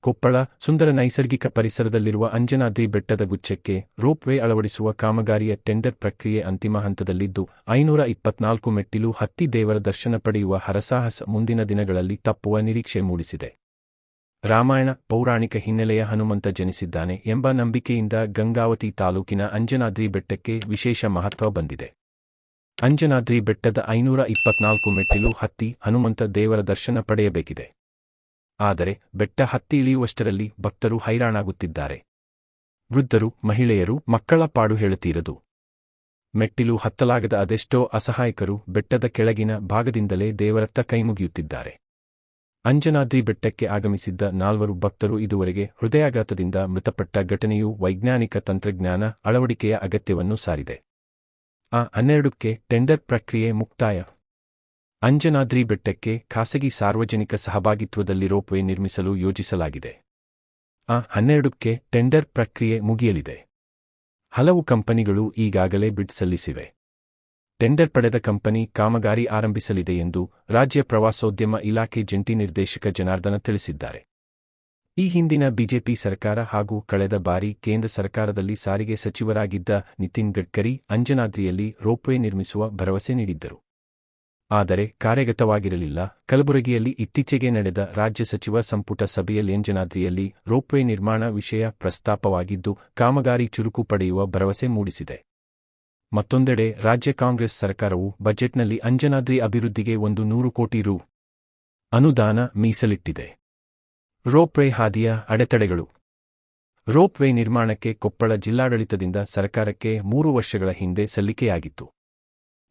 ಕೊಪ್ಪಳ ಸುಂದರ ನೈಸರ್ಗಿಕ ಪರಿಸರದಲ್ಲಿರುವ ಅಂಜನಾದ್ರಿ ಬೆಟ್ಟದ ಗುಚ್ಛಕ್ಕೆ ರೋಪ್ವೇ ಅಳವಡಿಸುವ ಕಾಮಗಾರಿಯ ಟೆಂಡರ್ ಪ್ರಕ್ರಿಯೆ ಅಂತಿಮ ಹಂತದಲ್ಲಿದ್ದು 524 ಮೆಟ್ಟಿಲು ಹತ್ತಿ ದೇವರ ದರ್ಶನ ಪಡೆಯುವ ಹರಸಾಹಸ ಮುಂದಿನ ದಿನಗಳಲ್ಲಿ ತಪ್ಪುವ ನಿರೀಕ್ಷೆ ಮೂಡಿಸಿದೆ. ರಾಮಾಯಣ ಪೌರಾಣಿಕ ಹಿನ್ನೆಲೆಯ ಹನುಮಂತ ಜನಿಸಿದ್ದಾನೆ ಎಂಬ ನಂಬಿಕೆಯಿಂದ ಗಂಗಾವತಿ ತಾಲೂಕಿನ ಅಂಜನಾದ್ರಿ ಬೆಟ್ಟಕ್ಕೆ ವಿಶೇಷ ಮಹತ್ವ ಬಂದಿದೆ. ಅಂಜನಾದ್ರಿ ಬೆಟ್ಟದ 524 ಮೆಟ್ಟಿಲು ಹತ್ತಿ ಹನುಮಂತ ದೇವರ ದರ್ಶನ ಪಡೆಯಬೇಕಿದೆ. ಆದರೆ ಬೆಟ್ಟ ಹತ್ತಿ ಇಳಿಯುವಷ್ಟರಲ್ಲಿ ಭಕ್ತರು ಹೈರಾಣಾಗುತ್ತಿದ್ದಾರೆ. ವೃದ್ಧರು, ಮಹಿಳೆಯರು, ಮಕ್ಕಳ ಪಾಡು ಹೇಳುತ್ತೀರದು. ಮೆಟ್ಟಿಲು ಹತ್ತಲಾಗದ ಅದೆಷ್ಟೋ ಅಸಹಾಯಕರು ಬೆಟ್ಟದ ಕೆಳಗಿನ ಭಾಗದಿಂದಲೇ ದೇವರತ್ತ ಕೈಮುಗಿಯುತ್ತಿದ್ದಾರೆ. ಅಂಜನಾದ್ರಿ ಬೆಟ್ಟಕ್ಕೆ ಆಗಮಿಸಿದ್ದ 4 ಭಕ್ತರು ಇದುವರೆಗೆ ಹೃದಯಾಘಾತದಿಂದ ಮೃತಪಟ್ಟ ಘಟನೆಯು ವೈಜ್ಞಾನಿಕ ತಂತ್ರಜ್ಞಾನ ಅಳವಡಿಕೆಯ ಅಗತ್ಯವನ್ನು ಸಾರಿದೆ. 12ಕ್ಕೆ ಟೆಂಡರ್ ಪ್ರಕ್ರಿಯೆ ಮುಕ್ತಾಯ. ಅಂಜನಾದ್ರಿ ಬೆಟ್ಟಕ್ಕೆ ಖಾಸಗಿ ಸಾರ್ವಜನಿಕ ಸಹಭಾಗಿತ್ವದಲ್ಲಿ ರೋಪ್ವೇ ನಿರ್ಮಿಸಲು ಯೋಜಿಸಲಾಗಿದೆ. 12ಕ್ಕೆ ಟೆಂಡರ್ ಪ್ರಕ್ರಿಯೆ ಮುಗಿಯಲಿದೆ. ಹಲವು ಕಂಪನಿಗಳು ಈಗಾಗಲೇ ಬಿಡ್ ಸಲ್ಲಿಸಿವೆ. ಟೆಂಡರ್ ಪಡೆದ ಕಂಪನಿ ಕಾಮಗಾರಿ ಆರಂಭಿಸಲಿದೆ ಎಂದು ರಾಜ್ಯ ಪ್ರವಾಸೋದ್ಯಮ ಇಲಾಖೆ ಜಂಟಿ ನಿರ್ದೇಶಕ ಜನಾರ್ದನ ತಿಳಿಸಿದ್ದಾರೆ. ಈ ಹಿಂದಿನ ಬಿಜೆಪಿ ಸರ್ಕಾರ ಹಾಗೂ ಕಳೆದ ಬಾರಿ ಕೇಂದ್ರ ಸರ್ಕಾರದಲ್ಲಿ ಸಾರಿಗೆ ಸಚಿವರಾಗಿದ್ದ ನಿತಿನ್ ಗಡ್ಕರಿ ಅಂಜನಾದ್ರಿಯಲ್ಲಿ ರೋಪ್ವೇ ನಿರ್ಮಿಸುವ ಭರವಸೆ ನೀಡಿದ್ದರು. ಆದರೆ ಕಾರ್ಯಗತವಾಗಿರಲಿಲ್ಲ. ಕಲಬುರಗಿಯಲ್ಲಿ ಇತ್ತೀಚೆಗೆ ನಡೆದ ರಾಜ್ಯ ಸಚಿವ ಸಂಪುಟ ಸಭೆಯಲ್ಲಿ ಅಂಜನಾದ್ರಿಯಲ್ಲಿ ರೋಪ್ವೇ ನಿರ್ಮಾಣ ವಿಷಯ ಪ್ರಸ್ತಾಪವಾಗಿದ್ದು ಕಾಮಗಾರಿ ಚುರುಕು ಪಡೆಯುವ ಭರವಸೆ ಮೂಡಿಸಿದೆ. ಮತ್ತೊಂದೆಡೆ ರಾಜ್ಯ ಕಾಂಗ್ರೆಸ್ ಸರ್ಕಾರವು ಬಜೆಟ್ನಲ್ಲಿ ಅಂಜನಾದ್ರಿ ಅಭಿವೃದ್ಧಿಗೆ 100 ಕೋಟಿ ರು. ಅನುದಾನ ಮೀಸಲಿಟ್ಟಿದೆ. ರೋಪ್ವೇ ಹಾದಿಯ ಅಡೆತಡೆಗಳು. ರೋಪ್ವೇ ನಿರ್ಮಾಣಕ್ಕೆ ಕೊಪ್ಪಳ ಜಿಲ್ಲಾಡಳಿತದಿಂದ ಸರ್ಕಾರಕ್ಕೆ 3 ವರ್ಷಗಳ ಹಿಂದೆ ಸಲ್ಲಿಕೆಯಾಗಿತ್ತು.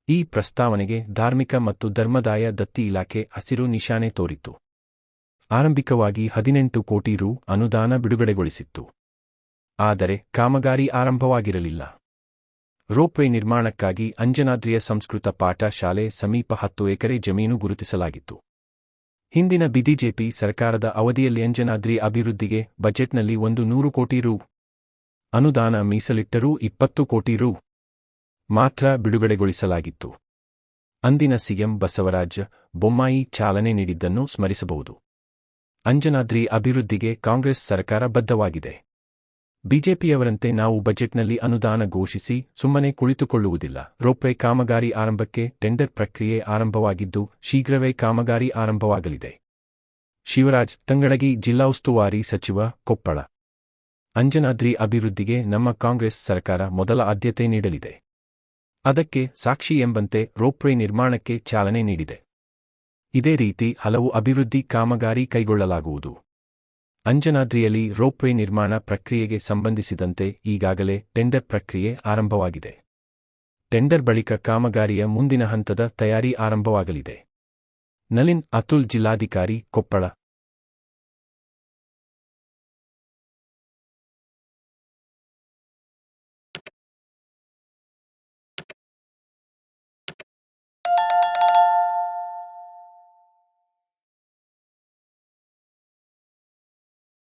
ಈ ಪ್ರಸ್ತಾವನೆಗೆ ಧಾರ್ಮಿಕ ಮತ್ತು ಧರ್ಮದಾಯ ದತ್ತಿ ಇಲಾಖೆ ಹಸಿರು ನಿಶಾನೆ ತೋರಿತ್ತು. ಆರಂಭಿಕವಾಗಿ 18 ಕೋಟಿ ರು. ಅನುದಾನ ಬಿಡುಗಡೆಗೊಳಿಸಿತ್ತು. ಆದರೆ ಕಾಮಗಾರಿ ಆರಂಭವಾಗಿರಲಿಲ್ಲ. ರೋಪ್ವೇ ನಿರ್ಮಾಣಕ್ಕಾಗಿ ಅಂಜನಾದ್ರಿಯ ಸಂಸ್ಕೃತ ಪಾಠ ಶಾಲೆ ಸಮೀಪ 10 ಎಕರೆ ಜಮೀನು ಗುರುತಿಸಲಾಗಿತ್ತು. ಹಿಂದಿನ ಬಿಜೆಪಿ ಸರ್ಕಾರದ ಅವಧಿಯಲ್ಲಿ ಅಂಜನಾದ್ರಿ ಅಭಿವೃದ್ಧಿಗೆ ಬಜೆಟ್ನಲ್ಲಿ 100 ಕೋಟಿ ರು. ಅನುದಾನ ಮೀಸಲಿಟ್ಟರೂ 20 ಕೋಟಿ ರು. ಮಾತ್ರ ಬಿಡುಗಡೆಗೊಳಿಸಲಾಗಿತ್ತು. ಅಂದಿನ ಸಿಎಂ ಬಸವರಾಜ ಬೊಮ್ಮಾಯಿ ಚಾಲನೆ ನೀಡಿದ್ದನ್ನು ಸ್ಮರಿಸಬಹುದು. ಅಂಜನಾದ್ರಿ ಅಭಿವೃದ್ಧಿಗೆ ಕಾಂಗ್ರೆಸ್ ಸರ್ಕಾರ ಬದ್ಧವಾಗಿದೆ. ಬಿಜೆಪಿಯವರಂತೆ ನಾವು ಬಜೆಟ್ನಲ್ಲಿ ಅನುದಾನ ಘೋಷಿಸಿ ಸುಮ್ಮನೆ ಕುಳಿತುಕೊಳ್ಳುವುದಿಲ್ಲ. ರೋಪ್ವೇ ಕಾಮಗಾರಿ ಆರಂಭಕ್ಕೆ ಟೆಂಡರ್ ಪ್ರಕ್ರಿಯೆ ಆರಂಭವಾಗಿದ್ದು ಶೀಘ್ರವೇ ಕಾಮಗಾರಿ ಆರಂಭವಾಗಲಿದೆ. ಶಿವರಾಜ್ ತಂಗಡಗಿ ಜಿಲ್ಲಾ ಉಸ್ತುವಾರಿ ಸಚಿವ, ಕೊಪ್ಪಳ. ಅಂಜನಾದ್ರಿ ಅಭಿವೃದ್ಧಿಗೆ ನಮ್ಮ ಕಾಂಗ್ರೆಸ್ ಸರ್ಕಾರ ಮೊದಲ ಆದ್ಯತೆ ನೀಡಲಿದೆ. ಅದಕ್ಕೆ ಸಾಕ್ಷಿ ಎಂಬಂತೆ ರೋಪ್ವೇ ನಿರ್ಮಾಣಕ್ಕೆ ಚಾಲನೆ ನೀಡಿದೆ. ಇದೇ ರೀತಿ ಹಲವು ಅಭಿವೃದ್ಧಿ ಕಾಮಗಾರಿ ಕೈಗೊಳ್ಳಲಾಗುವುದು. ಅಂಜನಾದ್ರಿಯಲ್ಲಿ ರೋಪ್ವೇ ನಿರ್ಮಾಣ ಪ್ರಕ್ರಿಯೆಗೆ ಸಂಬಂಧಿಸಿದಂತೆ ಈಗಾಗಲೇ ಟೆಂಡರ್ ಪ್ರಕ್ರಿಯೆ ಆರಂಭವಾಗಿದೆ. ಟೆಂಡರ್ ಬಳಿಕ ಕಾಮಗಾರಿಯ ಮುಂದಿನ ಹಂತದ ತಯಾರಿ ಆರಂಭವಾಗಲಿದೆ. ನಳಿನ್ ಅತುಲ್ ಜಿಲ್ಲಾಧಿಕಾರಿ, ಕೊಪ್ಪಳ.